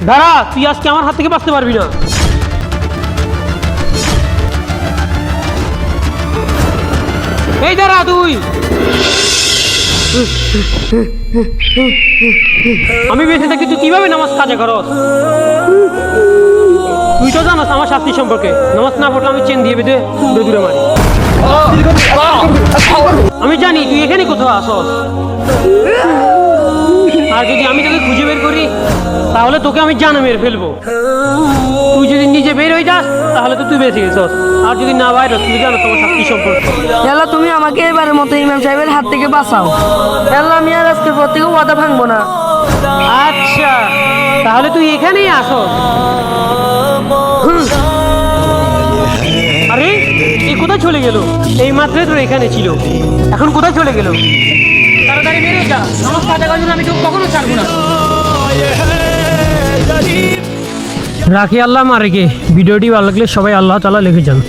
দাঁড়া, তুই আজকে আমার হাত থেকে বাঁচতে পারবি না। এই দাঁড়া তুই। আমি বেঁচে থাকি, তুই কিভাবে নামাজ কাজা করস? তুই তো জানাস আমার শাস্তি সম্পর্কে। নামাজ না পড়লে আমি চেন দিয়ে বেঁধে দূরে মারি। আমি জানি তুই এখানে কোথাও আসস, আর যদি আমি তোকে খুঁজে বের করি তাহলে তোকে আমি জানে মেরে ফেলবো। তুই যদি নিজে বের হয়ে যাস তাহলে তো তুই বেঁচে গেছস, আর যদি না বাইর তুই জানো তোমার শাস্তি সম্পর্কে। আল্লাহ, তুমি আমাকে এবারের মতো ইমাম সাহেবের হাত থেকে বাঁচাও। আল্লাহ, আমি আর আজকের পর থেকে ওয়াদা ভাঙবো না। আচ্ছা, তাহলে তুই এখানেই আসস। আরে এই কোথায় চলে গেল? এই মাত্রই তো এখানে ছিল, এখন কোথায় চলে গেল? তাড়াতাড়ি বেরিয়ে যা, নামাজ কাজা করার জন্য আমি তোকে কখনো ছাড়বো না। রাখি আল্লাহ মারেকে। ভিডিওটি ভালো লাগলে সবাই আল্লাহ তাআলা লিখে যান।